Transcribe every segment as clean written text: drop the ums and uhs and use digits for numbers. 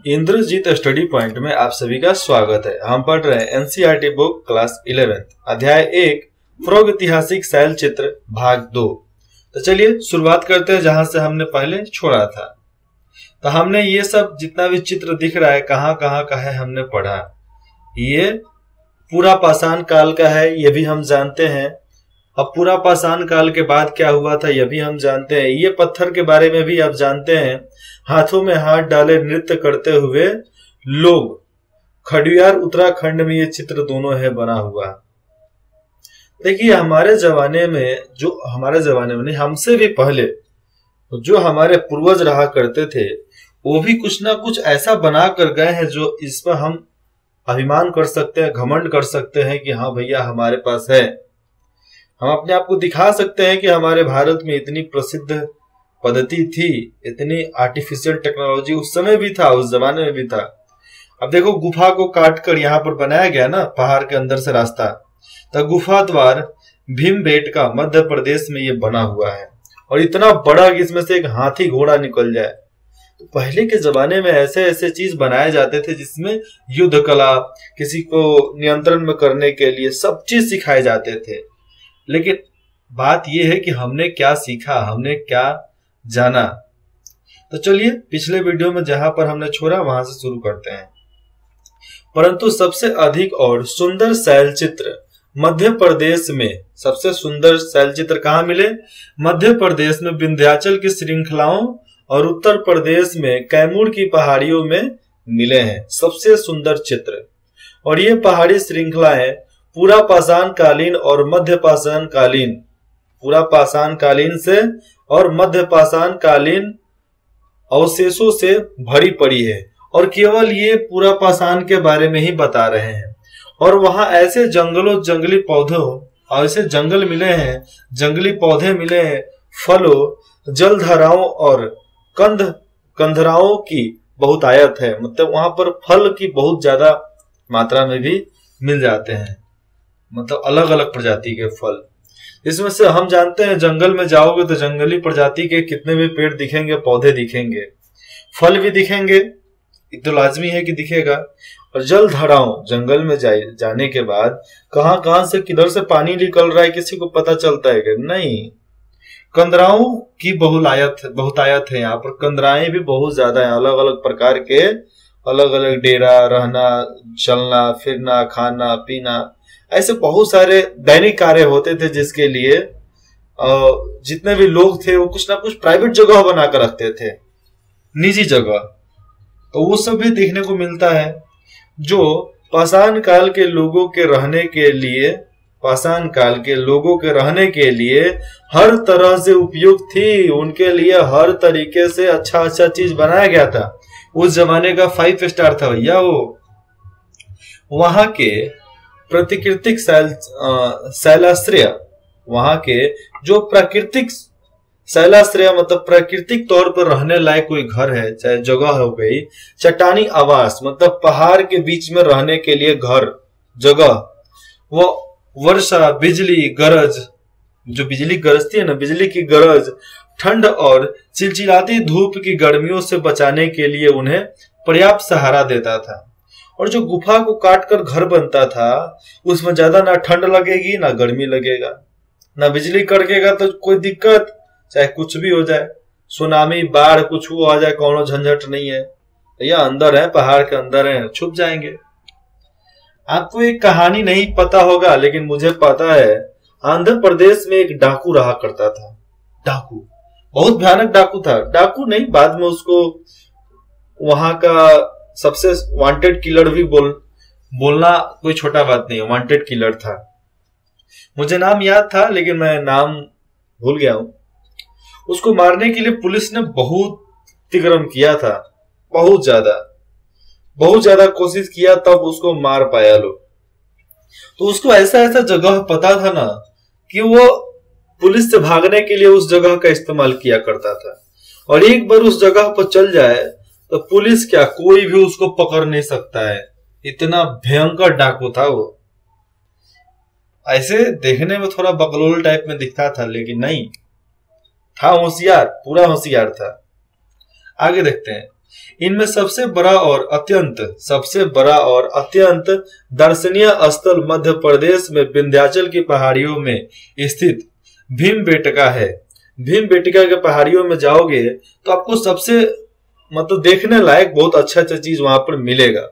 Indrajit study point में आप सभी का स्वागत है। हम पढ़ रहे हैं एनसीईआरटी बुक क्लास 11 अध्याय 1 प्रागैतिहासिक शैल चित्र भाग 2। तो चलिए शुरुआत करते हैं जहां से हमने पहले छोड़ा था। तो हमने ये सब जितना भी चित्र दिख रहा है कहाँ का है हमने पढ़ा। ये पूरा पाषाण काल का है, ये भी हम जानते हैं। अब पूरा पाषाण काल के बाद क्या हुआ था यह भी हम जानते हैं। ये पत्थर के बारे में भी आप जानते हैं। हाथों में हाथ डाले नृत्य करते हुए लोग, खडियार उत्तराखंड में ये चित्र दोनों है बना हुआ। देखिए हमारे जमाने में नहीं, हमसे भी पहले जो हमारे पूर्वज रहा करते थे वो भी कुछ ना कुछ ऐसा बना कर गए हैं जो इस पर हम अभिमान कर सकते हैं, घमंड कर सकते हैं कि हाँ भैया हमारे पास है। हम अपने आप को दिखा सकते हैं कि हमारे भारत में इतनी प्रसिद्ध पद्धति थी, इतनी आर्टिफिशियल टेक्नोलॉजी उस समय भी था, उस जमाने में भी था। अब देखो गुफा को काट कर यहाँ पर बनाया गया ना पहाड़ के अंदर से रास्ता, तो गुफा द्वार भीमबेटका मध्य प्रदेश में ये बना हुआ है और इतना बड़ा कि इसमें से एक हाथी घोड़ा निकल जाए। तो पहले के जमाने में ऐसे ऐसे चीज बनाए जाते थे जिसमें युद्ध कला, किसी को नियंत्रण में करने के लिए सब चीज सिखाए जाते थे। लेकिन बात यह है कि हमने क्या सीखा, हमने क्या जाना। तो चलिए पिछले वीडियो में जहां पर हमने छोड़ा वहां से शुरू करते हैं। परंतु सबसे अधिक और सुंदर शैल चित्र मध्य प्रदेश में, सबसे सुंदर शैल चित्र कहां मिले? मध्य प्रदेश में विंध्याचल की श्रृंखलाओं और उत्तर प्रदेश में कैमूर की पहाड़ियों में मिले हैं सबसे सुंदर चित्र। और ये पहाड़ी श्रृंखलाएं पूरा पाषाण कालीन और मध्य पाषाण कालीन, पूरा पाषाण कालीन से और मध्य पाषाण कालीन अवशेषों से भरी पड़ी है। और केवल ये पूरा पाषाण के बारे में ही बता रहे हैं। और वहां ऐसे जंगली पौधों, ऐसे जंगल मिले हैं, जंगली पौधे मिले हैं, फलों, जलधाराओं और कंधराओं की बहुतायत है। मतलब वहां पर फल की बहुत ज्यादा मात्रा में भी मिल जाते हैं, मतलब अलग अलग प्रजाति के फल। इसमें से हम जानते हैं जंगल में जाओगे तो जंगली प्रजाति के कितने भी पेड़ दिखेंगे, पौधे दिखेंगे, फल भी दिखेंगे, तो लाजमी है कि दिखेगा। और जलधाराओं, जंगल में जाने के बाद कहां से किधर से पानी निकल रहा है किसी को पता चलता है कि नहीं। कंदराओं की बहुतायत है। यहाँ पर कंदराएं भी बहुत ज्यादा है, अलग अलग प्रकार के, अलग अलग डेरा, रहना, चलना फिरना, खाना पीना, ऐसे बहुत सारे दैनिक कार्य होते थे जिसके लिए जितने भी लोग थे वो कुछ ना कुछ प्राइवेट जगह बनाकर रखते थे, निजी जगह। तो वो सब भी देखने को मिलता है जो पाषाण काल के लोगों के रहने के लिए हर तरह से उपयुक्त थी। उनके लिए हर तरीके से अच्छा चीज बनाया गया था। उस जमाने का 5 स्टार था भैया वो। वहां के प्राकृतिक शैलाश्रय, वहां के जो प्राकृतिक शैलाश्रय मतलब प्राकृतिक तौर पर रहने लायक कोई घर है, चाहे जगह हो गई, चट्टानी आवास मतलब पहाड़ के बीच में रहने के लिए घर जगह, वो वर्षा, बिजली गरज, जो बिजली गरजती है ना, बिजली की गरज, ठंड और चिलचिलाती धूप की गर्मियों से बचाने के लिए उन्हें पर्याप्त सहारा देता था। और जो गुफा को काटकर घर बनता था उसमें ज्यादा ना ठंड लगेगी ना गर्मी लगेगा, ना बिजली कड़केगा तो कोई दिक्कत, चाहे कुछ भी हो जाए, सुनामी, बाढ़, कुछ वो आ जाए, कोनो झंझट नहीं है भैया। अंदर है, पहाड़ के अंदर है, छुप जाएंगे। आपको एक कहानी नहीं पता होगा लेकिन मुझे पता है। आंध्र प्रदेश में एक डाकू रहा करता था। डाकू बहुत भयानक डाकू था। डाकू नहीं, बाद में उसको वहां का सबसे वांटेड किलर भी बोलना कोई छोटा बात नहीं है, वांटेड किलर था। मुझे नाम याद था लेकिन मैं नाम भूल गया हूं। उसको मारने के लिए पुलिस ने बहुत तिक्रम किया था, बहुत ज्यादा कोशिश किया, तब उसको मार पाया लोग। तो उसको ऐसा जगह पता था ना कि वो पुलिस से भागने के लिए उस जगह का इस्तेमाल किया करता था। और एक बार उस जगह पर चल जाए तो पुलिस क्या, कोई भी उसको पकड़ नहीं सकता है। इतना भयंकर डाकू था वो। ऐसे देखने में थोड़ा बकलोल टाइप में दिखता था लेकिन नहीं था, होशियार, पूरा होशियार था। आगे देखते हैं। इनमें सबसे बड़ा और अत्यंत दर्शनीय स्थल मध्य प्रदेश में विंध्याचल की पहाड़ियों में स्थित भीमबेटका है। भीमबेटका के पहाड़ियों में जाओगे तो आपको सबसे मतलब देखने लायक बहुत अच्छा चीज वहां पर मिलेगा।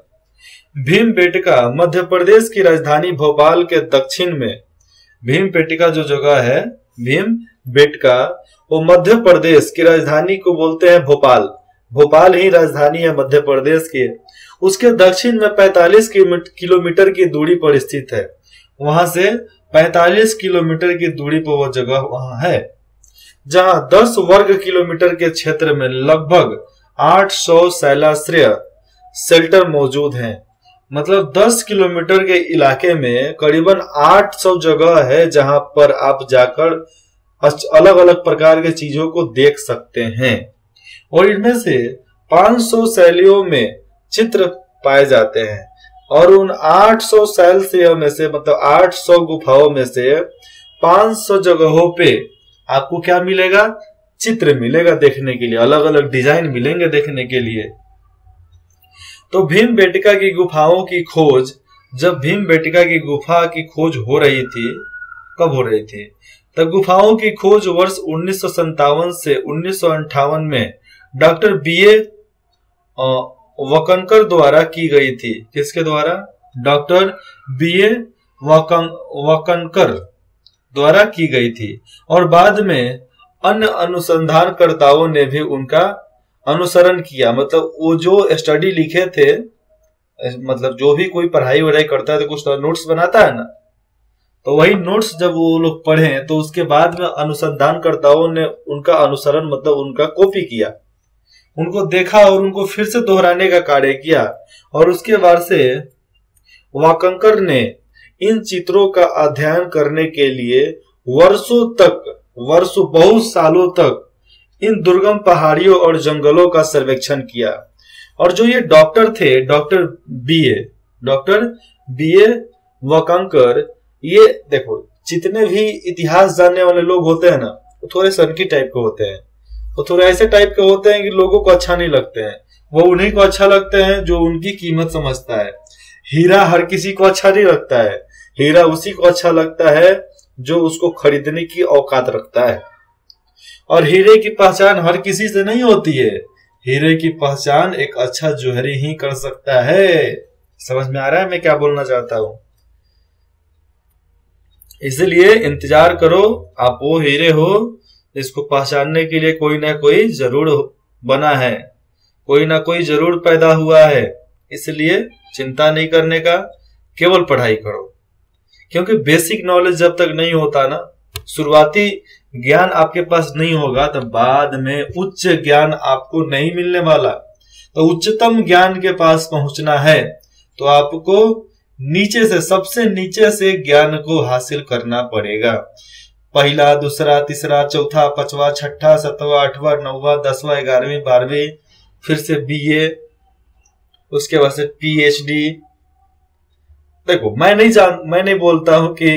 भीमबेटका मध्य प्रदेश की राजधानी भोपाल के दक्षिण में, भीमबेटका जो जगह है भीमबेटका, वो मध्य प्रदेश की राजधानी को बोलते हैं भोपाल। भोपाल ही राजधानी है मध्य प्रदेश की। उसके दक्षिण में 45 किलोमीटर की दूरी पर स्थित है। वहां से 45 किलोमीटर की दूरी पर वो जगह वहां है, जहां 10 वर्ग किलोमीटर के क्षेत्र में लगभग 800 शैलाश्रय शेल्टर मौजूद हैं। मतलब 10 किलोमीटर के इलाके में करीबन 800 जगह है जहां पर आप जाकर अलग अलग प्रकार के चीजों को देख सकते हैं। और इनमें से 500 शैलियों में चित्र पाए जाते हैं। और उन 800 शैल में से मतलब 800 गुफाओं में से 500 जगहों पे आपको क्या मिलेगा? चित्र मिलेगा देखने के लिए, अलग अलग डिजाइन मिलेंगे देखने के लिए। तो भीमबेटका की गुफाओं की खोज, जब भीमबेटका की गुफा की खोज हो रही थी, कब हो रही थी? तब गुफाओं की खोज वर्ष 1957 से 1958 में डॉक्टर बीए वकनकर द्वारा की गई थी। किसके द्वारा? डॉक्टर बीए वकनकर द्वारा की गई थी। और बाद में अन्य अनुसंधानकर्ताओं ने भी उनका अनुसरण किया। मतलब वो जो स्टडी लिखे थे, मतलब जो भी कोई पढ़ाई वढ़ाई करता है तो कुछ नोट्स बनाता है ना, तो वही नोट्स जब वो लोग पढ़े तो उसके बाद में अनुसंधानकर्ताओं ने उनका अनुसरण मतलब उनका कॉपी किया, उनको देखा और उनको फिर से दोहराने का कार्य किया। और उसके बाद से वाकंकर ने इन चित्रों का अध्ययन करने के लिए बहुत सालों तक इन दुर्गम पहाड़ियों और जंगलों का सर्वेक्षण किया। और जो ये डॉक्टर थे, डॉक्टर बीए वकंकर, ये देखो जितने भी इतिहास जानने वाले लोग होते हैं ना, वो थोड़े सनकी टाइप के होते हैं, वो थोड़े ऐसे टाइप के होते हैं कि लोगों को अच्छा नहीं लगते हैं। वो उन्हीं को अच्छा लगते हैं जो उनकी कीमत समझता है। हीरा हर किसी को अच्छा नहीं लगता है, हीरा उसी को अच्छा लगता है जो उसको खरीदने की औकात रखता है। और हीरे की पहचान हर किसी से नहीं होती है, हीरे की पहचान एक अच्छा जोहरी ही कर सकता है। समझ में आ रहा है मैं क्या बोलना चाहता हूं? इसलिए इंतजार करो, आप वो हीरे हो इसको पहचानने के लिए कोई ना कोई जरूर बना है, कोई ना कोई जरूर पैदा हुआ है। इसलिए चिंता नहीं करने का, केवल पढ़ाई करो। क्योंकि बेसिक नॉलेज जब तक नहीं होता ना, शुरुआती ज्ञान आपके पास नहीं होगा, तो बाद में उच्च ज्ञान आपको नहीं मिलने वाला। तो उच्चतम ज्ञान के पास पहुंचना है तो आपको नीचे से, सबसे नीचे से ज्ञान को हासिल करना पड़ेगा। पहला, दूसरा, तीसरा, चौथा, पांचवा, छठा, सातवां, आठवां, नौवां, 10वां, 11वीं, 12वीं, फिर से बीए, उसके बाद से पीएचडी। देखो मैं नहीं बोलता हूं कि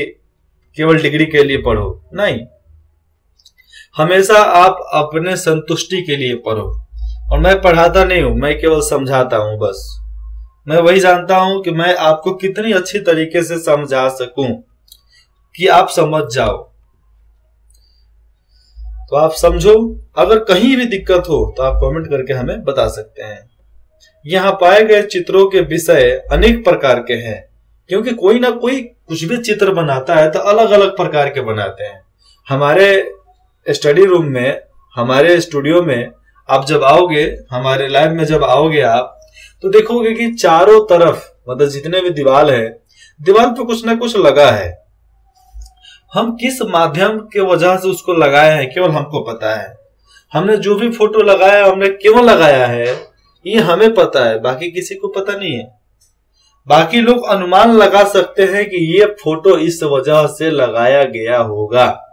केवल डिग्री के लिए पढ़ो, नहीं, हमेशा आप अपने संतुष्टि के लिए पढ़ो। और मैं पढ़ाता नहीं हूं, मैं केवल समझाता हूं बस। मैं वही जानता हूं कि मैं आपको कितनी अच्छी तरीके से समझा सकूं कि आप समझ जाओ। तो आप समझो, अगर कहीं भी दिक्कत हो तो आप कमेंट करके हमें बता सकते हैं। यहाँ पाए गए चित्रों के विषय अनेक प्रकार के हैं, क्योंकि कोई ना कोई कुछ भी चित्र बनाता है तो अलग अलग प्रकार के बनाते हैं। हमारे स्टडी रूम में, हमारे स्टूडियो में आप जब आओगे, हमारे लैब में जब आओगे आप, तो देखोगे कि चारों तरफ मतलब जितने भी दीवार है, दीवार पे कुछ ना कुछ लगा है। हम किस माध्यम के वजह से उसको लगाए हैं केवल हमको पता है। हमने जो भी फोटो लगाया हमने क्यों लगाया है ये हमें पता है, बाकी किसी को पता नहीं है। बाकी लोग अनुमान लगा सकते हैं कि ये फोटो इस वजह से लगाया गया होगा,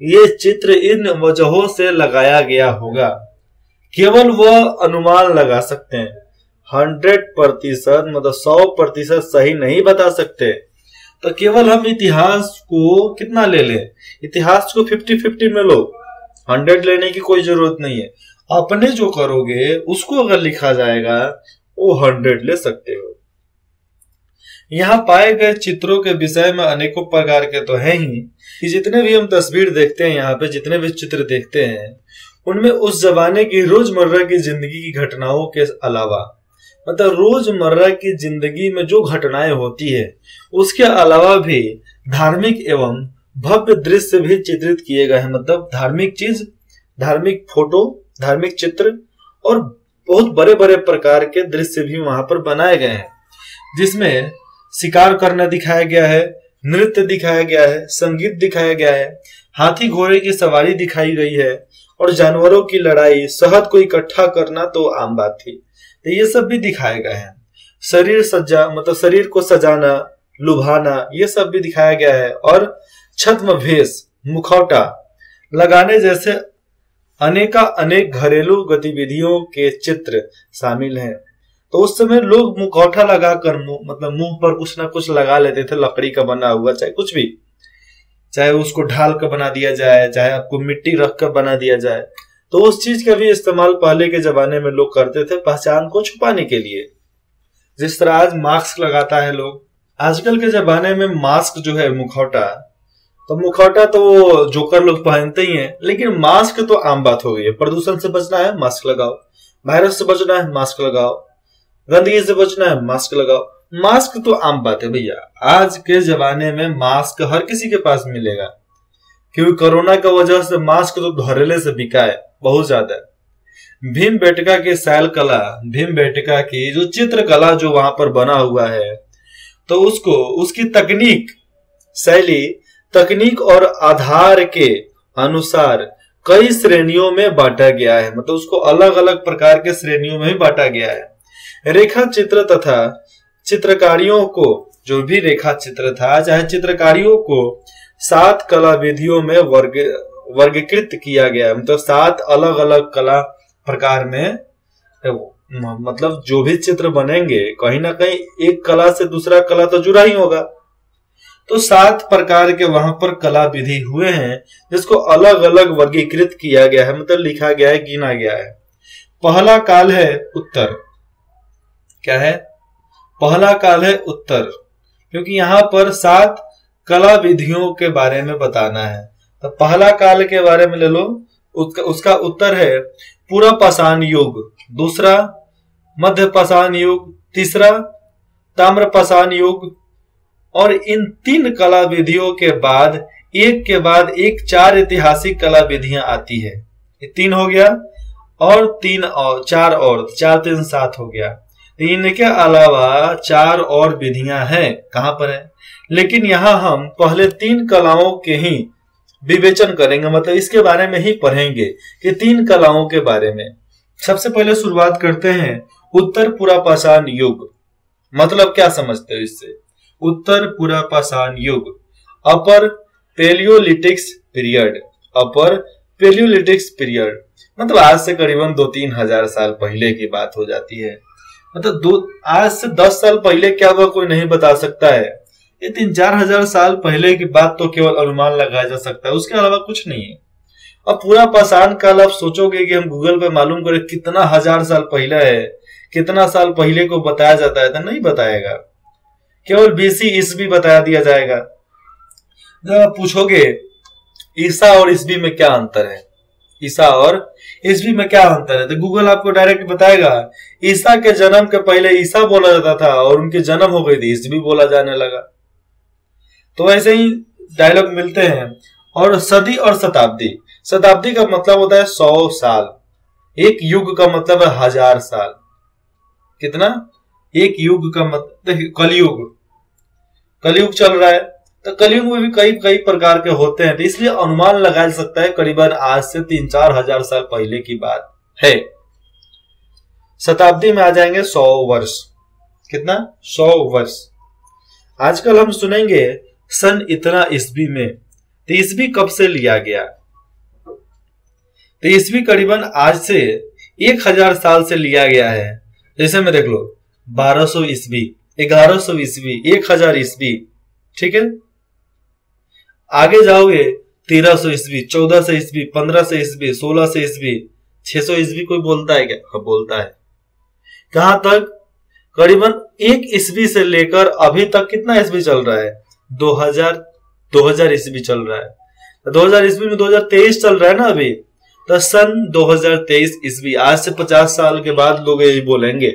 ये चित्र इन वजहों से लगाया गया होगा, केवल वह अनुमान लगा सकते हैं। 100% मतलब 100% सही नहीं बता सकते। तो केवल हम इतिहास को कितना ले लें, इतिहास को 50-50 में लो, 100 लेने की कोई जरूरत नहीं है। अपने जो करोगे उसको अगर लिखा जाएगा वो 100 ले सकते हो। यहाँ पाए गए चित्रों के विषय में अनेकों प्रकार के तो है ही कि जितने भी हम तस्वीर देखते हैं, यहाँ पे जितने भी चित्र देखते हैं, उनमें उस जमाने की रोजमर्रा की जिंदगी की घटनाओं के अलावा, मतलब रोजमर्रा की जिंदगी में जो घटनाएं होती है उसके अलावा भी धार्मिक एवं भव्य दृश्य भी चित्रित किए गए हैं। मतलब धार्मिक चीज, धार्मिक फोटो, धार्मिक चित्र और बहुत बड़े बड़े प्रकार के दृश्य भी वहां पर बनाए गए हैं, जिसमें शिकार करना दिखाया गया है, नृत्य दिखाया गया है, संगीत दिखाया गया है, हाथी घोड़े की सवारी दिखाई गई है और जानवरों की लड़ाई, शहद को इकट्ठा करना तो आम बात थी, तो ये सब भी दिखाए गए हैं। शरीर सज्जा, मतलब शरीर को सजाना, लुभाना, ये सब भी दिखाया गया है। और छद्म भेष, मुखौटा लगाने जैसे अनेक घरेलू गतिविधियों के चित्र शामिल हैं। तो उस समय लोग मुखौटा लगाकर मतलब मुंह पर कुछ ना कुछ लगा लेते थे, लकड़ी का बना हुआ, चाहे कुछ भी, चाहे उसको ढाल कर बना दिया जाए, चाहे आपको मिट्टी रख कर बना दिया जाए। तो उस चीज का भी इस्तेमाल पहले के जमाने में लोग करते थे पहचान को छुपाने के लिए। जिस तरह आज मास्क लगाता है लोग, आजकल के जमाने में मास्क जो है, मुखौटा, तो मुखौटा तो वो जोकर लोग पहनते ही हैं, लेकिन मास्क तो आम बात हो गई है। प्रदूषण से बचना है, मास्क लगाओ। वायरस से बचना है, मास्क लगाओ। गंदगी से बचना है, मास्क लगाओ। मास्क तो आम बात है भैया। आज के जमाने में मास्क हर किसी के पास मिलेगा, क्योंकि कोरोना की वजह से मास्क तो धड़ल्ले से बिका है बहुत ज्यादा। भीमबेटका की शैल कला, भीमबेटका की जो चित्रकला जो वहां पर बना हुआ है, तो उसको, उसकी तकनीक, शैली, तकनीक और आधार के अनुसार कई श्रेणियों में बांटा गया है। मतलब उसको अलग अलग प्रकार के श्रेणियों में ही बांटा गया है। रेखा चित्र तथा चित्रकारियों को, जो भी रेखा चित्र था, चाहे चित्रकारियों को 7 कला विधियों में वर्गीकृत किया गया है। मतलब 7 अलग अलग कला प्रकार में, मतलब जो भी चित्र बनेंगे कहीं ना कहीं एक कला से दूसरा कला तो जुड़ा ही होगा। तो 7 प्रकार के वहां पर कला विधि हुए हैं, जिसको अलग अलग वर्गीकृत किया गया है, मतलब लिखा गया है, गिना गया है। पहला काल है उत्तर। क्या है? पहला काल है उत्तर, क्योंकि यहाँ पर 7 कला विधियों के बारे में बताना है। तो पहला काल के बारे में ले लो, उसका उत्तर है पूरा पाषाण युग, दूसरा मध्य पाषाण युग, तीसरा ताम्र पाषाण युग। और इन 3 कला विधियों के बाद एक 4 ऐतिहासिक कला विधियां आती है। ये 3 हो गया, और 3 और 4 और 4 3 7 हो गया। इनके अलावा 4 और विधियां हैं, कहां पर है, लेकिन यहां हम पहले 3 कलाओं के ही विवेचन करेंगे, मतलब इसके बारे में ही पढ़ेंगे कि 3 कलाओं के बारे में। सबसे पहले शुरुआत करते हैं उत्तर पुरापाषाण युग। मतलब क्या समझते हो इससे? उत्तर पुरापाषाण युग, अपर पेलियोलिटिक्स पीरियड, अपर पेलियोलिटिक्स पीरियड, मतलब आज से करीबन 2-3 हजार साल पहले की बात हो जाती है। मतलब आज से 10 साल पहले क्या हुआ कोई नहीं बता सकता है। ये 3-4 हजार साल पहले की बात तो केवल अनुमान लगाया जा सकता है, उसके अलावा कुछ नहीं है। अब पूरा पाषाण काल आप सोचोगे कि हम गूगल पे मालूम करें कितना हजार साल पहले है, कितना साल पहले को बताया जाता है, तो नहीं बताएगा, केवल बीसी ईस्वी बताया दिया जाएगा। जब आप पूछोगे ईसा और ईस्वी में क्या अंतर है, ईसा और ईस्वी में क्या अंतर है, तो गूगल आपको डायरेक्ट बताएगा ईसा के जन्म के पहले ईसा बोला जाता था और उनके जन्म हो गई थी ईस्वी बोला जाने लगा। तो ऐसे ही डायलॉग मिलते हैं। और सदी और शताब्दी, शताब्दी का मतलब होता है 100 साल, एक युग का मतलब है 1000 साल। कितना? एक युग का मतलब कलयुग, कलयुग चल रहा है, तो कलयुग में भी कई प्रकार के होते हैं, तो इसलिए अनुमान लगाया जा सकता है करीबन आज से 3-4 हजार साल पहले की बात है। शताब्दी में आ जाएंगे 100 वर्ष। कितना? 100 वर्ष। आजकल हम सुनेंगे सन इतना ईस्वी में, तो ईस्वी कब से लिया गया? तो ईस्वी करीबन आज से 1000 साल से लिया गया है। जैसे में देख लो 1200 ईस्वी, 1100 ईस्वी, 1000 ईस्वी, ठीक है। आगे जाओगे 1300 ईस्वी, 1400 ईस्वी, 1500 ईस्वी, 1600 ईस्वी, 600 ईस्वी कोई बोलता है क्या? हाँ बोलता है। कहां तक? करीबन 1 ईस्वी से लेकर अभी तक कितना ईस्वी चल रहा है? 2000 ईस्वी चल रहा है। 2000 ईस्वी में 2023 चल रहा है ना अभी, तो सन 2023 ईस्वी, आज से 50 साल के बाद लोग यही बोलेंगे।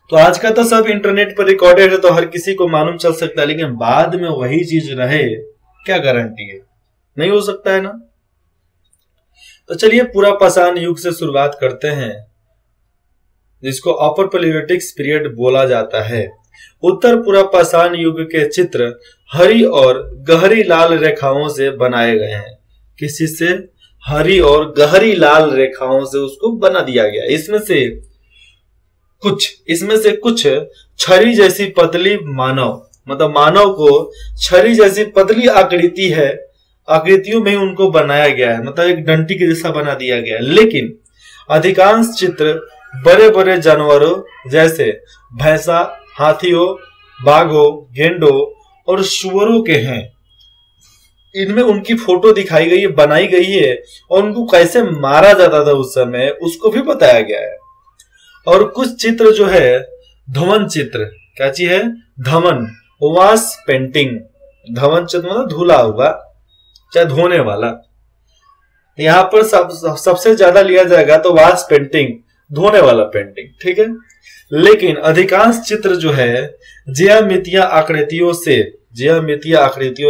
तो आज का तो सब इंटरनेट पर रिकॉर्डेड है, तो हर किसी को मालूम चल सकता है, लेकिन बाद में वही चीज रहे, क्या गारंटी है? नहीं हो सकता है ना। तो चलिए पूरा पाषाण युग से शुरुआत करते हैं, जिसको अपर पैलियोलिथिक पीरियड बोला जाता है। उत्तर पूरा पाषाण युग के चित्र हरी और गहरी लाल रेखाओं से बनाए गए हैं। किसी से? हरी और गहरी लाल रेखाओं से उसको बना दिया गया। इसमें से कुछ छड़ी जैसी पतली मानव, मतलब मानव को छड़ी जैसी पतली आकृति है, आकृतियों में उनको बनाया गया है, मतलब एक डंटी के जैसा बना दिया गया है। लेकिन अधिकांश चित्र बड़े बड़े जानवरों जैसे भैंसा, हाथियों, बाघों, गेंडों और सुअरों के हैं। इनमें उनकी फोटो दिखाई गई है, बनाई गई है, और उनको कैसे मारा जाता था उस समय उसको भी बताया गया है। और कुछ चित्र जो है धवन चित्र, क्या चीज है? Dhawan, wash painting. धवन चित्र मतलब धुला हुआ, चाहे धोने वाला। यहाँ पर सबसे ज्यादा लिया जाएगा तो वाश पेंटिंग, धोने वाला पेंटिंग, ठीक है। लेकिन अधिकांश चित्र जो है ज्यामितीय आकृतियों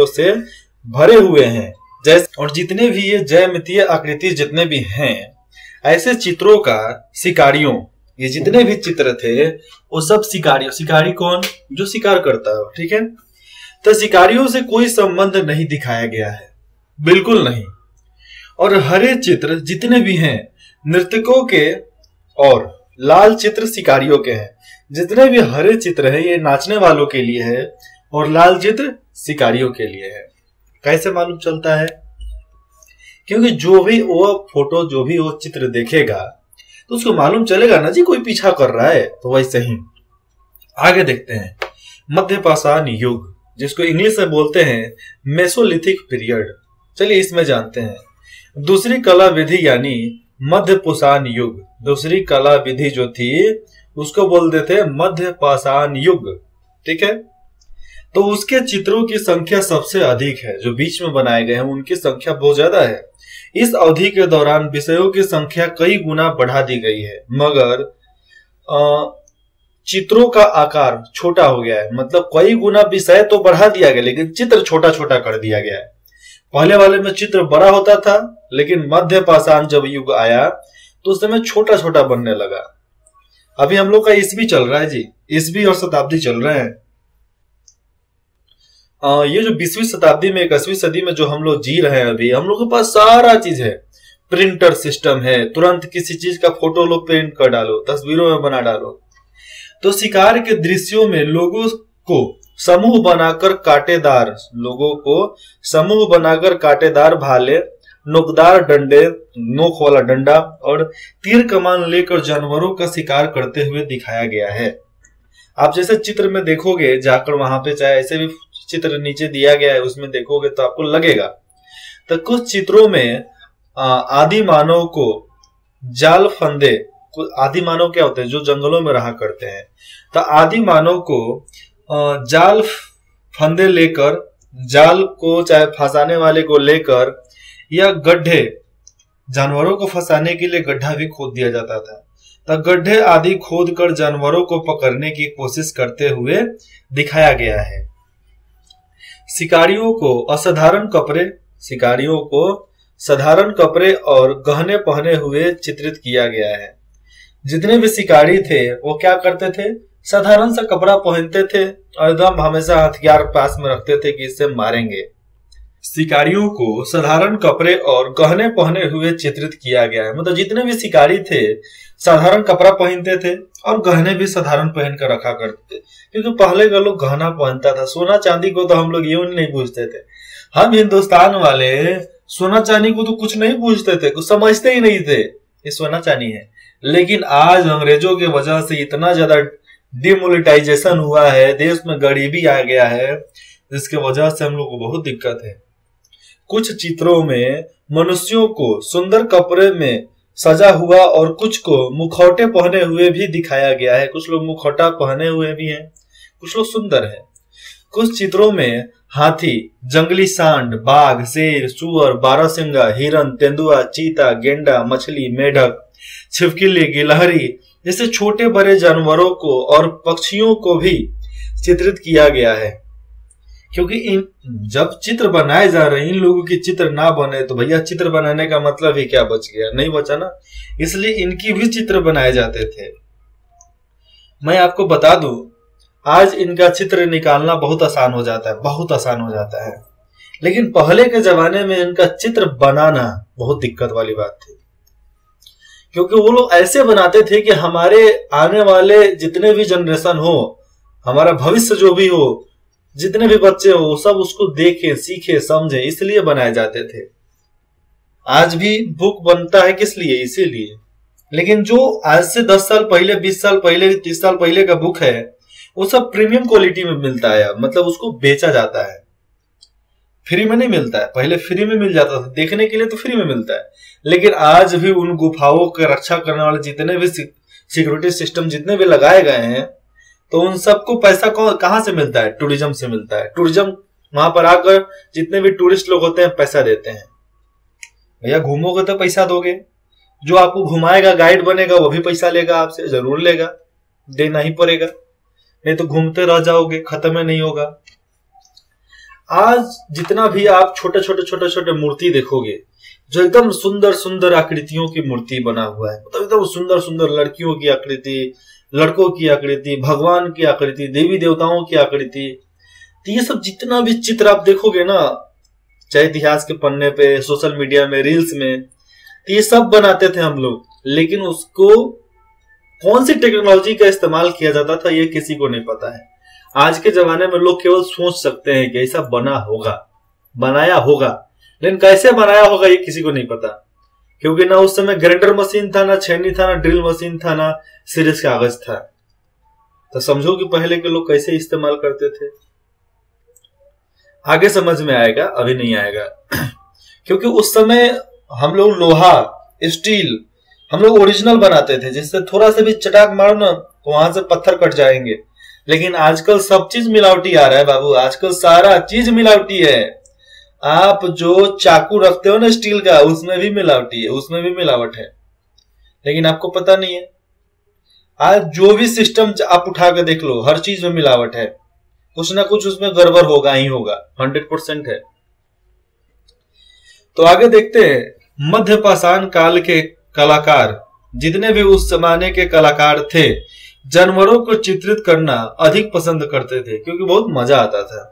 से भरे हुए हैं। जैसे, और जितने भी ये ज्यामितीय आकृति जितने भी हैं, ऐसे चित्रों का शिकारियों, ये जितने भी चित्र थे वो सब शिकारी कौन? जो शिकार करता है, ठीक है। तो शिकारियों से कोई संबंध नहीं दिखाया गया है, बिल्कुल नहीं। और हरे चित्र जितने भी हैं नर्तकों के, और लाल चित्र शिकारियों के हैं। जितने भी हरे चित्र हैं ये नाचने वालों के लिए है, और लाल चित्र शिकारियों के लिए है। कैसे मालूम चलता है? क्योंकि जो भी वो फोटो, जो भी वो चित्र देखेगा तो उसको मालूम चलेगा ना जी कोई पीछा कर रहा है। तो वैसे ही आगे देखते हैं मध्य पाषाण युग, जिसको इंग्लिश में बोलते हैं मेसोलिथिक पीरियड। चलिए इसमें जानते हैं। दूसरी कला विधि यानी मध्य पाषाण युग, दूसरी कला विधि जो थी उसको बोलते थे मध्य पाषाण युग, ठीक है। तो उसके चित्रों की संख्या सबसे अधिक है, जो बीच में बनाए गए हैं उनकी संख्या बहुत ज्यादा है। इस अवधि के दौरान विषयों की संख्या कई गुना बढ़ा दी गई है, मगर चित्रों का आकार छोटा हो गया है। मतलब कई गुना विषय तो बढ़ा दिया गया, लेकिन चित्र छोटा छोटा कर दिया गया है। पहले वाले में चित्र बड़ा होता था, लेकिन मध्य पाषाण जब युग आया तो उस समय छोटा छोटा बनने लगा। अभी हम लोग का ईस्वी चल रहा है जी, ईस्वी और शताब्दी चल रहे हैं। ये जो 20वीं शताब्दी में 21वीं सदी में जो हम लोग जी रहे हैं, अभी हम लोग के पास सारा चीज है। प्रिंटर सिस्टम है, तुरंत किसी चीज का फोटो लो प्रिंट कर डालो, तस्वीरों में बना डालो। तो शिकार के दृश्यों में लोगों को समूह बनाकर कांटेदार भाले, नोकदार डंडे, नोक वाला डंडा और तीर कमान लेकर जानवरों का शिकार करते हुए दिखाया गया है। आप जैसे चित्र में देखोगे जाकर, वहां पे चाहे ऐसे भी चित्र नीचे दिया गया है उसमें देखोगे तो आपको लगेगा। तो कुछ चित्रों में आदि मानव को जाल फंदे, आदि मानव क्या होते हैं? जो जंगलों में रहा करते हैं। तो आदि मानव को जाल फंदे लेकर, जाल को चाहे फंसाने वाले को लेकर, या गड्ढे, जानवरों को फंसाने के लिए गड्ढा भी खोद दिया जाता था। तो गड्ढे आदि खोद कर जानवरों को पकड़ने की कोशिश करते हुए दिखाया गया है। शिकारियों को साधारण कपड़े और गहने पहने हुए चित्रित किया गया है। जितने भी शिकारी थे वो क्या करते थे? साधारण सा कपड़ा पहनते थे और एकदम हमेशा हथियार पास में रखते थे कि इससे मारेंगे। शिकारियों को साधारण कपड़े और गहने पहने हुए चित्रित किया गया है। मतलब जितने भी शिकारी थे साधारण कपड़ा पहनते थे और गहने भी साधारण पहन कर रखा करते थे, क्योंकि पहले का लोग गहना पहनता था। सोना चांदी को तो हम लोग यूं नहीं पूछते थे। हम हिंदुस्तान वाले सोना चांदी को तो कुछ नहीं पूछते थे, कुछ समझते ही नहीं थे ये सोना चांदी है। लेकिन आज अंग्रेजों के वजह से इतना ज्यादा डिमोनेटाइजेशन हुआ है, देश में गरीबी आ गया है, जिसके वजह से हम लोग को बहुत दिक्कत है। कुछ चित्रों में मनुष्यों को सुंदर कपड़े में सजा हुआ और कुछ को मुखौटे पहने हुए भी दिखाया गया है। कुछ लोग मुखौटा पहने हुए भी हैं, कुछ लोग सुंदर हैं। कुछ चित्रों में हाथी, जंगली सांड, बाघ, शेर, सुअर, बारहसिंगा, हिरन, तेंदुआ, चीता, गेंडा, मछली, मेढक, छिपकली, गिलहरी जैसे छोटे बड़े जानवरों को और पक्षियों को भी चित्रित किया गया है। क्योंकि इन जब चित्र बनाए जा रहे हैं, इन लोगों की चित्र ना बने तो भैया चित्र बनाने का मतलब ही क्या बच गया, नहीं बचा ना। इसलिए इनकी भी चित्र बनाए जाते थे। मैं आपको बता दूं, आज इनका चित्र निकालना बहुत आसान हो जाता है, बहुत आसान हो जाता है। लेकिन पहले के जमाने में इनका चित्र बनाना बहुत दिक्कत वाली बात थी, क्योंकि वो लोग ऐसे बनाते थे कि हमारे आने वाले जितने भी जनरेशन हो, हमारा भविष्य जो भी हो, जितने भी बच्चे हो, वो सब उसको देखे, सीखे, समझे, इसलिए बनाए जाते थे। आज भी बुक बनता है किस लिए? इसीलिए। लेकिन जो आज से 10 साल पहले, 20 साल पहले, 30 साल पहले का बुक है, वो सब प्रीमियम क्वालिटी में मिलता है। मतलब उसको बेचा जाता है, फ्री में नहीं मिलता है। पहले फ्री में मिल जाता था, देखने के लिए तो फ्री में मिलता है। लेकिन आज भी उन गुफाओं की रक्षा करने वाले जितने भी सिक्योरिटी सिस्टम जितने भी लगाए गए हैं, तो उन सबको पैसा कहां से मिलता है? टूरिज्म से मिलता है। टूरिज्म वहां पर आकर जितने भी टूरिस्ट लोग होते हैं पैसा देते हैं। भैया घूमोगे तो पैसा दोगे, जो आपको घुमाएगा, गाइड बनेगा, वो भी पैसा लेगा आपसे, जरूर लेगा, देना ही पड़ेगा, नहीं तो घूमते रह जाओगे, खत्म ही नहीं होगा। आज जितना भी आप छोटे छोटे मूर्ति देखोगे, जो एकदम सुंदर सुंदर आकृतियों की मूर्ति बना हुआ है, मतलब एकदम सुंदर सुंदर लड़कियों की आकृति, लड़कों की आकृति, भगवान की आकृति, देवी देवताओं की आकृति, तो ये सब जितना भी चित्र आप देखोगे ना, चाहे इतिहास के पन्ने पे, सोशल मीडिया में, रील्स में, तो ये सब बनाते थे हम लोग। लेकिन उसको कौन सी टेक्नोलॉजी का इस्तेमाल किया जाता था ये किसी को नहीं पता है। आज के जमाने में लोग केवल सोच सकते हैं कि ऐसा बना होगा, बनाया होगा, लेकिन कैसे बनाया होगा ये किसी को नहीं पता। क्योंकि ना उस समय ग्राइंडर मशीन था, ना छेनी था, ना ड्रिल मशीन था, ना सीरीज कागज था। तो समझो कि पहले के लोग कैसे इस्तेमाल करते थे। आगे समझ में आएगा, अभी नहीं आएगा। क्योंकि उस समय हम लोग लोहा, स्टील, हम लोग ओरिजिनल बनाते थे, जिससे थोड़ा सा भी चटाक मारो ना तो वहां से पत्थर कट जाएंगे। लेकिन आजकल सब चीज मिलावटी आ रहा है बाबू, आजकल सारा चीज मिलावटी है। आप जो चाकू रखते हो ना स्टील का, उसमें भी मिलावटी है, उसमें भी मिलावट है, लेकिन आपको पता नहीं है। आज जो भी सिस्टम आप उठा के देख लो, हर चीज में मिलावट है, कुछ ना कुछ उसमें गड़बड़ होगा ही होगा, 100% है। तो आगे देखते हैं। मध्य पाषाण काल के कलाकार, जितने भी उस जमाने के कलाकार थे, जानवरों को चित्रित करना अधिक पसंद करते थे, क्योंकि बहुत मजा आता था।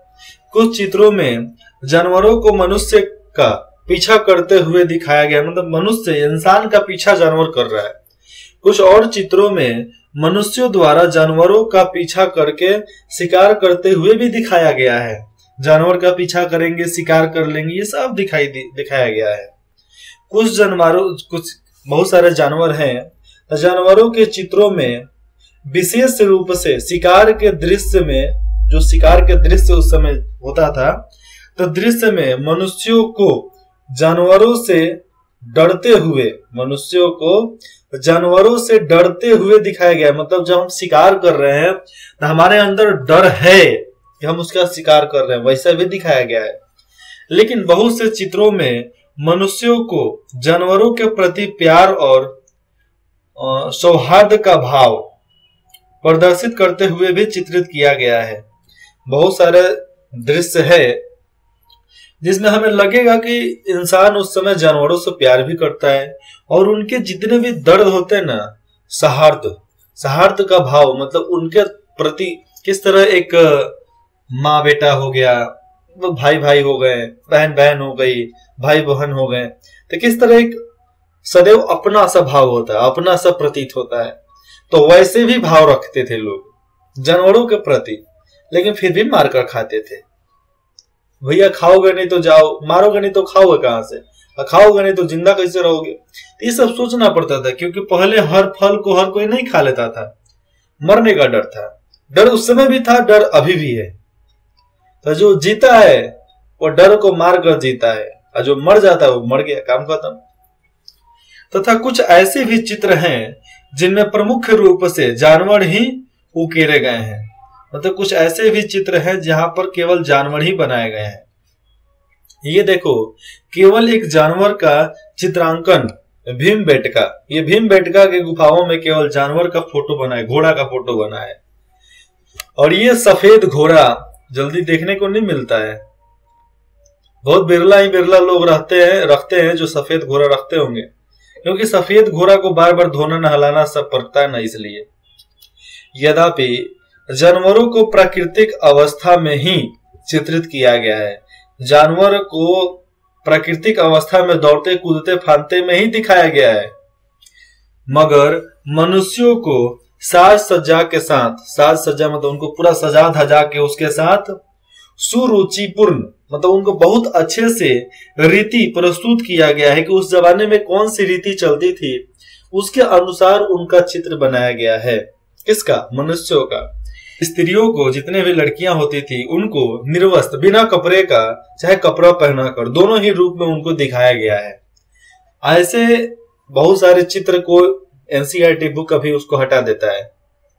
कुछ चित्रों में जानवरों को मनुष्य का पीछा करते हुए दिखाया गया, मतलब मनुष्य, इंसान का पीछा जानवर कर रहा है। कुछ और चित्रों में मनुष्यों द्वारा जानवरों का पीछा करके शिकार करते हुए भी दिखाया गया है। जानवर का पीछा करेंगे, शिकार कर लेंगे, ये सब दिखाया गया है। कुछ बहुत सारे जानवर हैं। जानवरों के चित्रों में विशेष रूप से शिकार के दृश्य में, जो शिकार के दृश्य उस समय होता था, तो दृश्य में मनुष्यों को जानवरों से डरते हुए दिखाया गया। मतलब जब हम शिकार कर रहे हैं तो हमारे अंदर डर है कि हम उसका शिकार कर रहे हैं, वैसा भी दिखाया गया है। लेकिन बहुत से चित्रों में मनुष्यों को जानवरों के प्रति प्यार और सौहार्द का भाव प्रदर्शित करते हुए भी चित्रित किया गया है। बहुत सारे दृश्य है जिसमें हमें लगेगा कि इंसान उस समय जानवरों से प्यार भी करता है, और उनके जितने भी दर्द होते हैं ना, सौहार्द का भाव, मतलब उनके प्रति किस तरह एक माँ बेटा हो गया, भाई भाई हो गए, बहन बहन हो गई, भाई बहन हो गए, तो किस तरह एक सदैव अपना सा भाव होता है, अपना सा प्रतीत होता है। तो वैसे भी भाव रखते थे लोग जानवरों के प्रति, लेकिन फिर भी मारकर खाते थे। भैया खाओगे नहीं तो जाओ, मारोगे नहीं तो खाओगे कहां से, खाओगे नहीं तो जिंदा कैसे रहोगे। तो ये सब सोचना पड़ता था, क्योंकि पहले हर फल को हर कोई नहीं खा लेता था, मरने का डर था। डर उस समय भी था, डर अभी भी है। तो जो जीता है वो डर को मार कर जीता है, और जो मर जाता है वो मर गया, काम खत्म। तथा कुछ ऐसे भी चित्र हैं जिनमें प्रमुख रूप से जानवर ही उकेरे गए हैं। मतलब कुछ ऐसे भी चित्र हैं जहां पर केवल जानवर ही बनाए गए हैं। ये देखो, केवल एक जानवर का चित्रांकन भीमबेटका, ये भीमबेटका के गुफाओं में केवल जानवर का फोटो बना है, घोड़ा का फोटो बना है। और ये सफेद घोड़ा जल्दी देखने को नहीं मिलता है, बहुत बिरला ही बिरला लोग रखते हैं जो सफेद घोड़ा रखते होंगे, क्योंकि सफेद घोड़ा को बार बार धोना नहलाना सब पड़ता है ना, इसलिए। यद्यपि जानवरों को प्राकृतिक अवस्था में ही चित्रित किया गया है, जानवर को प्राकृतिक अवस्था में दौड़ते कूदते फांदते में ही दिखाया गया है, मगर मनुष्यों को साज सज्जा के साथ, साज सज्जा मतलब उनको पूरा सजा धजा के उसके साथ सुरुचिपूर्ण मतलब उनको बहुत अच्छे से रीति प्रस्तुत किया गया है कि उस जमाने में कौन सी रीति चलती थी, उसके अनुसार उनका चित्र बनाया गया है। किसका? मनुष्यों का। स्त्रियों को, जितने भी लड़कियां होती थी, उनको निर्वस्त्र बिना कपड़े का, चाहे कपड़ा पहनाकर, दोनों ही रूप में उनको दिखाया गया है। ऐसे बहुत सारे चित्र को एनसीईआरटी बुक अभी उसको हटा देता है।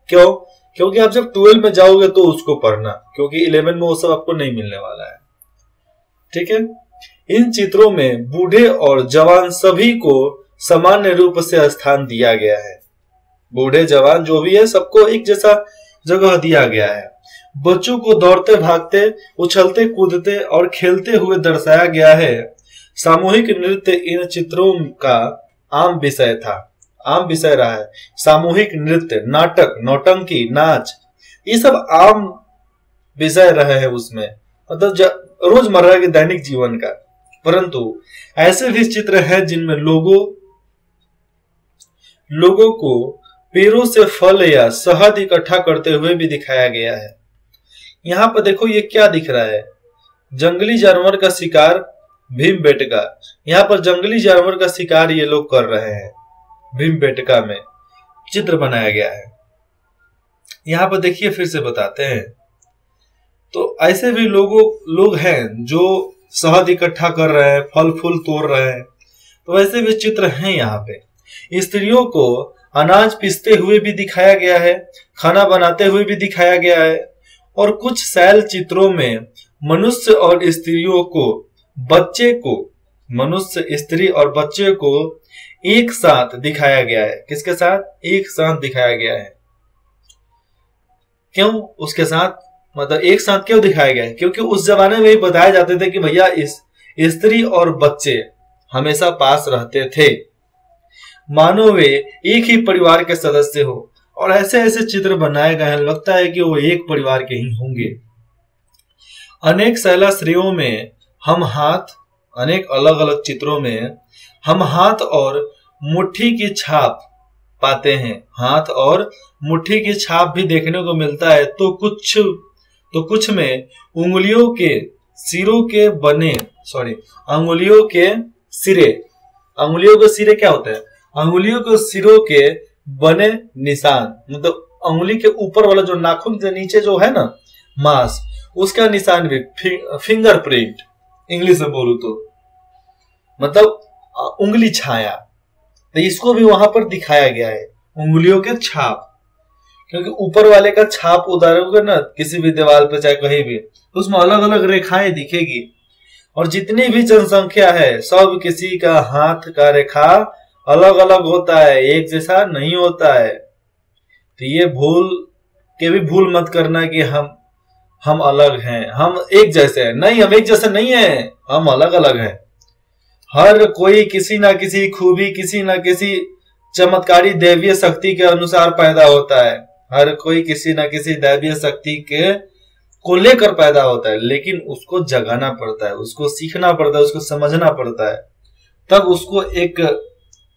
क्यों? क्योंकि आप जब 12 में जाओगे तो उसको पढ़ना, क्योंकि 11 में वो सब आपको नहीं मिलने वाला है। ठीक है। इन चित्रों में बूढ़े और जवान सभी को सामान्य रूप से स्थान दिया गया है। बूढ़े जवान जो भी है सबको एक जैसा जगह दिया गया है। बच्चों को दौड़ते भागते, उछलते कूदते और खेलते हुए दर्शाया गया है। सामूहिक नृत्य इन चित्रों का आम विषय था, आम विषय रहा है। सामूहिक नृत्य, नाटक, नौटंकी, नाच, ये सब आम विषय रहे हैं उसमें, मतलब रोजमर्रा के दैनिक जीवन का। परंतु ऐसे भी चित्र हैं जिनमें लोगों को पेड़ों से फल या शहद इकट्ठा करते हुए भी दिखाया गया है। यहाँ पर देखो ये क्या दिख रहा है, जंगली जानवर का शिकार भीमबेटका। यहाँ पर जंगली जानवर का शिकार ये लोग कर रहे हैं, भीमबेटका में चित्र बनाया गया है। यहाँ पर देखिए, फिर से बताते हैं, तो ऐसे भी लोग हैं जो शहद इकट्ठा कर रहे हैं, फल फूल तोड़ रहे हैं, तो वैसे भी चित्र हैं यहाँ पे। स्त्रियों को अनाज पीसते हुए भी दिखाया गया है, खाना बनाते हुए भी दिखाया गया है, और कुछ शैल चित्रों में मनुष्य और स्त्रियों को, मनुष्य, स्त्री और बच्चे को एक साथ दिखाया गया है। किसके साथ? एक साथ दिखाया गया है। क्यों उसके साथ, मतलब एक साथ क्यों दिखाया गया है? क्योंकि उस जमाने में ही बताए जाते थे कि भैया इस स्त्री और बच्चे हमेशा पास रहते थे, मानो वे एक ही परिवार के सदस्य हो। और ऐसे ऐसे चित्र बनाए गए हैं, लगता है कि वो एक परिवार के ही होंगे। अनेक शैलाश्रयों में हम हाथ, अनेक अलग अलग चित्रों में हम हाथ और मुट्ठी की छाप पाते हैं, हाथ और मुट्ठी की छाप भी देखने को मिलता है। तो कुछ में उंगलियों के सिरों के बने, अंगुलियों के सिरे क्या होते हैं? अंगुलियों के सिरों के बने निशान, मतलब अंगुली के ऊपर वाला जो नाखून के नीचे जो है ना मांस, उसका निशान भी फिंगरप्रिंट, इंग्लिश में बोलूं तो मतलब उंगली छाया, तो इसको भी वहां पर दिखाया गया है, उंगलियों के छाप। क्योंकि ऊपर वाले का छाप उतारोगे ना किसी भी दीवार पे चाहे कहीं भी, उसमें अलग अलग रेखाएं दिखेगी। और जितनी भी जनसंख्या है, सब किसी का हाथ का रेखा अलग अलग होता है, एक जैसा नहीं होता है। तो ये भूल मत करना कि हम अलग हैं, हम एक जैसे हैं। नहीं, हम एक जैसे नहीं है, हम अलग अलग हैं। हर कोई किसी ना किसी खूबी, किसी ना किसी चमत्कारी दैवीय शक्ति के अनुसार पैदा होता है। हर कोई किसी ना किसी दैवीय शक्ति को लेकर पैदा होता है, लेकिन उसको जगाना पड़ता है, उसको सीखना पड़ता है, उसको समझना पड़ता है, तब उसको एक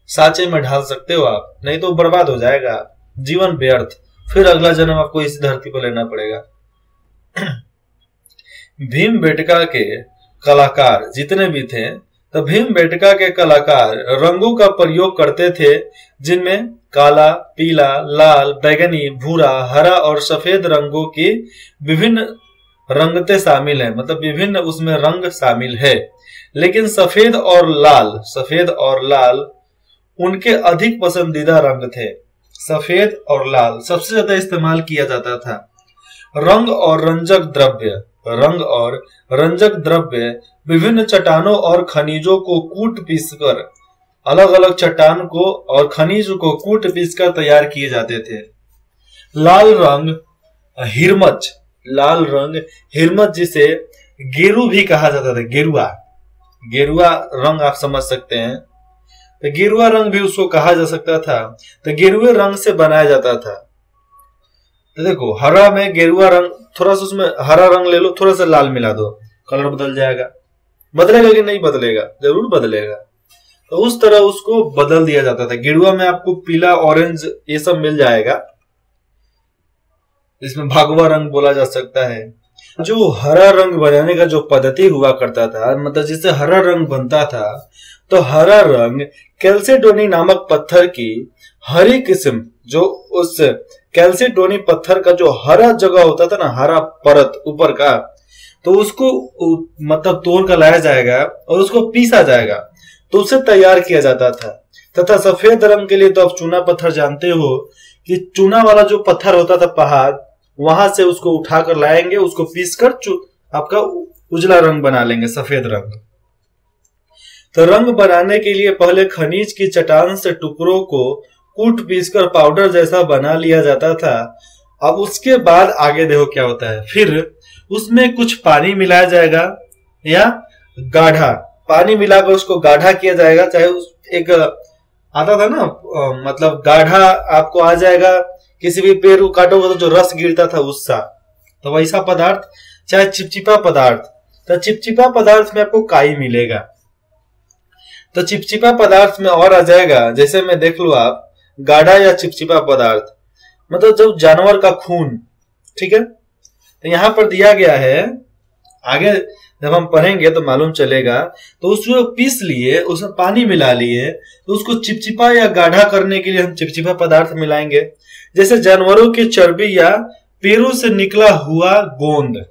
साँचे में ढाल सकते हो आप, नहीं तो बर्बाद हो जाएगा, जीवन व्यर्थ, फिर अगला जन्म आपको इस धरती पर लेना पड़ेगा। भीमबेटका के कलाकार जितने भी थे, तो भीमबेटका के कलाकार रंगों का प्रयोग करते थे, जिनमें काला, पीला, लाल, बैंगनी, भूरा, हरा और सफेद रंगों की विभिन्न रंगतें शामिल हैं, मतलब विभिन्न उसमें रंग शामिल है। लेकिन सफेद और लाल उनके अधिक पसंदीदा रंग थे। सफेद और लाल सबसे ज्यादा इस्तेमाल किया जाता था। रंग और रंजक द्रव्य विभिन्न चट्टानों और खनिजों को कूट पीसकर अलग अलग चट्टान को और खनिज को कूट पीसकर तैयार किए जाते थे। लाल रंग हिरमच जिसे गेरू भी कहा जाता था। गेरुआ रंग आप समझ सकते हैं, तो गेरुआ रंग भी उसको कहा जा सकता था। तो गेरुए रंग से बनाया जाता था। तो देखो हरा में गेरुआ रंग, थोड़ा सा उसमें हरा रंग ले लो, थोड़ा सा लाल मिला दो, कलर बदल जाएगा। बदलेगा कि नहीं बदलेगा? जरूर बदलेगा। तो उस तरह उसको बदल दिया जाता था। गेरुआ में आपको पीला, ऑरेंज ये सब मिल जाएगा, इसमें भगवा रंग बोला जा सकता है। जो हरा रंग बनाने का जो पद्धति हुआ करता था, मतलब जिससे हरा रंग बनता था, तो हरा रंग कैल्सेडोनी नामक पत्थर की हरी किस्म, जो उस कैल्सेडोनी पत्थर का जो हरा जगह होता था ना, हरा परत ऊपर का, तो उसको मतलब तोड़ कर लाया जाएगा और उसको पीसा जाएगा, तो उसे तैयार किया जाता था। तथा सफेद रंग के लिए तो आप चूना पत्थर जानते हो कि चूना वाला जो पत्थर होता था पहाड़, वहां से उसको उठाकर लाएंगे, उसको पीसकर आपका उजला रंग बना लेंगे, सफेद रंग। तो रंग बनाने के लिए पहले खनिज की चट्टान से टुकड़ों को कूट पीसकर पाउडर जैसा बना लिया जाता था। अब उसके बाद आगे देखो क्या होता है। फिर उसमें कुछ पानी मिलाया जाएगा या गाढ़ा पानी मिलाकर उसको गाढ़ा किया जाएगा। चाहे उस एक आता था ना, मतलब गाढ़ा आपको आ जाएगा, किसी भी पेड़ को काटोगे तो जो रस गिरता था उसका, तो वैसा पदार्थ, चाहे चिपचिपा पदार्थ, तो चिपचिपा पदार्थ में आपको काई मिलेगा। तो चिपचिपा पदार्थ में और आ जाएगा, जैसे मैं देख लो आप, गाढ़ा या चिपचिपा पदार्थ मतलब जब जानवर का खून, ठीक है। तो यहां पर दिया गया है, आगे जब हम पढ़ेंगे तो मालूम चलेगा। तो उसको पीस लिए, उसमें पानी मिला लिए, तो उसको चिपचिपा या गाढ़ा करने के लिए हम चिपचिपा पदार्थ मिलाएंगे। जैसे जानवरों की चर्बी या पेड़ों से निकला हुआ गोंद,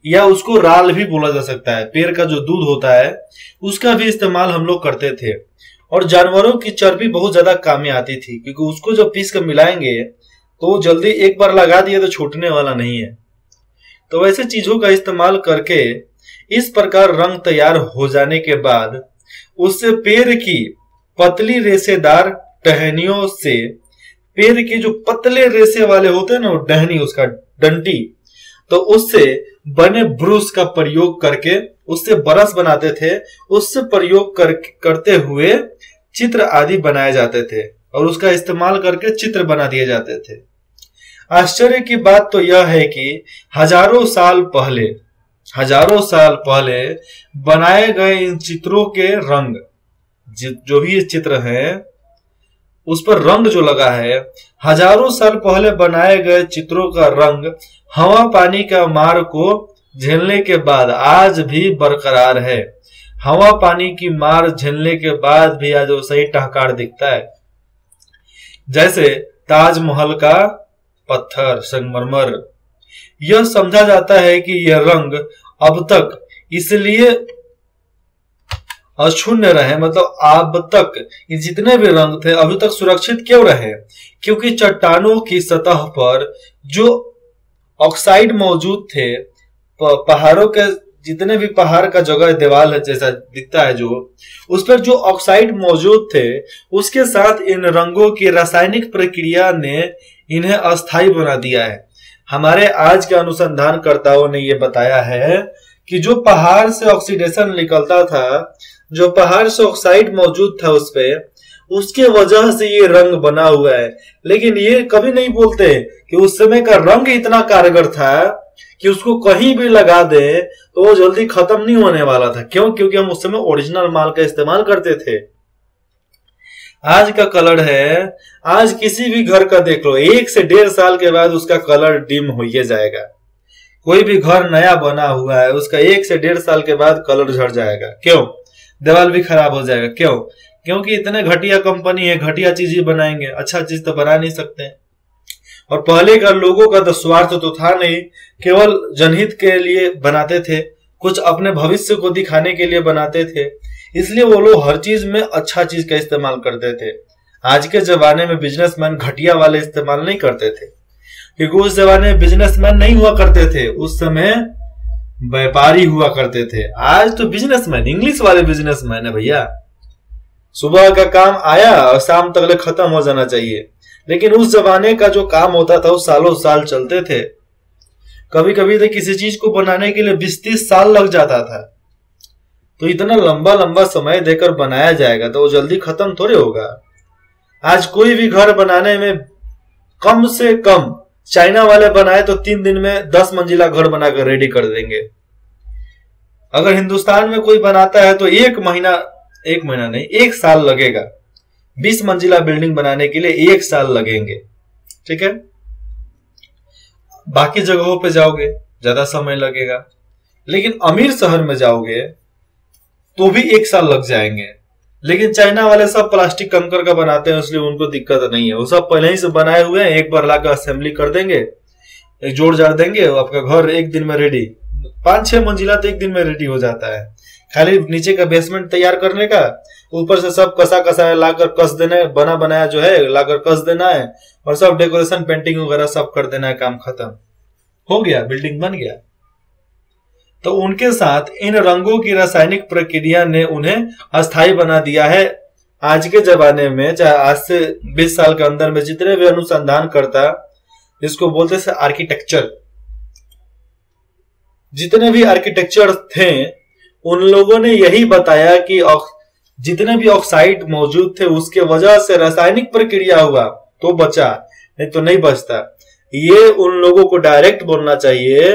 या उसको राल भी बोला जा सकता है। पेड़ का जो दूध होता है उसका भी इस्तेमाल हम लोग करते थे। और जानवरों की चर्बी बहुत ज्यादा काम में आती थी, क्योंकि उसको जब पीस कर मिलाएंगे तो जल्दी एक बार लगा दिए तो छूटने वाला नहीं है। तो वैसे चीजों का इस्तेमाल करके इस प्रकार रंग तैयार हो जाने के बाद उससे पेड़ की पतली रेशेदार टहनियों से, पेड़ के जो पतले रेशे वाले होते हैं ना, टहनी उसका डंटी, तो उससे बने ब्रश का प्रयोग करके उससे ब्रश बनाते थे। उससे प्रयोग करते हुए चित्र आदि बनाए जाते थे और उसका इस्तेमाल करके चित्र बना दिए जाते थे। आश्चर्य की बात तो यह है कि हजारों साल पहले बनाए गए इन चित्रों के रंग, जो भी ये चित्र हैं उस पर रंग जो लगा है, हजारों साल पहले बनाए गए चित्रों का रंग हवा पानी का मार को झेलने के बाद आज भी बरकरार है। हवा पानी की मार झेलने के बाद भी आज वो सही टहकार दिखता है। जैसे ताजमहल का पत्थर, संगमरमर, यह समझा जाता है कि यह रंग अब तक इसलिए अक्षुण्ण रहे, मतलब अब तक ये जितने भी रंग थे अभी तक सुरक्षित क्यों रहे, क्योंकि चट्टानों की सतह पर जो ऑक्साइड मौजूद थे, पहाड़ों के जितने भी पहाड़ का जगह दीवार जैसा दिखता है, जो उस पर जो ऑक्साइड मौजूद थे, उसके साथ इन रंगों की रासायनिक प्रक्रिया ने इन्हें अस्थायी बना दिया है। हमारे आज के अनुसंधानकर्ताओं ने यह बताया है कि जो पहाड़ से ऑक्सीडेशन निकलता था, जो पहाड़ से ऑक्साइड मौजूद था उस पे, उसके वजह से ये रंग बना हुआ है। लेकिन ये कभी नहीं बोलते कि उस समय का रंग इतना कारगर था कि उसको कहीं भी लगा दे तो वो जल्दी खत्म नहीं होने वाला था। क्यों? क्योंकि हम उस समय ओरिजिनल माल का इस्तेमाल करते थे। आज का कलर है, आज किसी भी घर का देख लो, 1 से 1.5 साल के बाद उसका कलर डिम हो जाएगा। कोई भी घर नया बना हुआ है, उसका 1 से 1.5 साल के बाद कलर झड़ जाएगा। क्यों? दीवार भी खराब हो जाएगा। क्यों? क्योंकि इतने घटिया कंपनी है, घटिया चीज ही बनाएंगे, अच्छा चीज तो बना नहीं सकते। और पहले का लोगों का तो स्वार्थ तो था नहीं, केवल जनहित के लिए बनाते थे, कुछ अपने भविष्य को दिखाने के लिए बनाते थे। इसलिए वो लोग हर चीज में अच्छा चीज का इस्तेमाल करते थे। आज के जमाने में बिजनेसमैन घटिया वाले इस्तेमाल नहीं करते थे, क्योंकि उस जमाने में बिजनेसमैन नहीं हुआ करते थे, उस समय व्यापारी हुआ करते थे। आज तो बिजनेसमैन इंग्लिश वाले बिजनेसमैन है भैया। सुबह का काम आया और शाम तक खत्म हो जाना चाहिए, लेकिन उस जमाने का जो काम होता था वो सालों साल चलते थे। कभी कभी तो किसी चीज को बनाने के लिए 20-30 साल लग जाता था। तो इतना लंबा लंबा समय देकर बनाया जाएगा तो वो जल्दी खत्म थोड़े होगा। आज कोई भी घर बनाने में कम से कम चाइना वाले बनाए तो 3 दिन में 10 मंजिला घर बनाकर रेडी कर देंगे। अगर हिंदुस्तान में कोई बनाता है तो 1 महीना नहीं 1 साल लगेगा। 20 मंजिला बिल्डिंग बनाने के लिए 1 साल लगेंगे। ठीक है, बाकी जगहों पे जाओगे ज्यादा समय लगेगा, लेकिन अमीर शहर में जाओगे तो भी 1 साल लग जाएंगे। लेकिन चाइना वाले सब प्लास्टिक कंकर का बनाते हैं, इसलिए उनको दिक्कत नहीं है। वो सब पहले ही से बनाए हुए हैं, एक बार लाकर असेंबली कर देंगे, एक जोड़ जाड़ देंगे, आपका घर 1 दिन में रेडी। 5-6 मंजिला तो 1 दिन में रेडी हो जाता है। खाली नीचे का बेसमेंट तैयार करने का, ऊपर से सब कसा लाकर कस देना है, बना बनाया जो है लाकर कस देना है, और सब डेकोरेशन पेंटिंग वगैरह सब कर देना है, काम खत्म हो गया, बिल्डिंग बन गया। तो उनके साथ इन रंगों की रासायनिक प्रक्रिया ने उन्हें अस्थायी बना दिया है। आज के जमाने में, चाहे आज से 20 साल के अंदर में जितने भी अनुसंधान करता, जिसको बोलते थे आर्किटेक्चर, जितने भी आर्किटेक्चर थे उन लोगों ने यही बताया कि जितने भी ऑक्साइड मौजूद थे उसके वजह से रासायनिक प्रक्रिया हुआ तो बचा, नहीं तो नहीं बचता। ये उन लोगों को डायरेक्ट बोलना चाहिए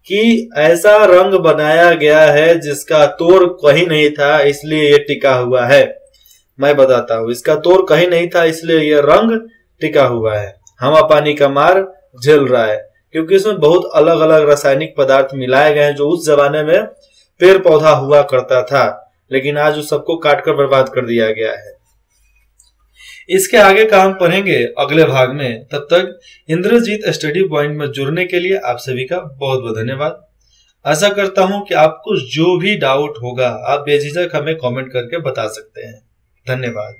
कि ऐसा रंग बनाया गया है जिसका तोड़ कहीं नहीं था, इसलिए ये टिका हुआ है। मैं बताता हूं, इसका तोड़ कहीं नहीं था इसलिए ये रंग टिका हुआ है। हवा पानी का मार झेल रहा है, क्योंकि इसमें बहुत अलग अलग रासायनिक पदार्थ मिलाए गए हैं जो उस जमाने में पेड़ पौधा हुआ करता था, लेकिन आज उस सबको काटकर बर्बाद कर दिया गया है। इसके आगे का हम पढ़ेंगे अगले भाग में। तब तक इंद्रजीत स्टडी पॉइंट में जुड़ने के लिए आप सभी का बहुत बहुत धन्यवाद। आशा करता हूं कि आपको जो भी डाउट होगा आप बेझिझक हमें कमेंट करके बता सकते हैं। धन्यवाद।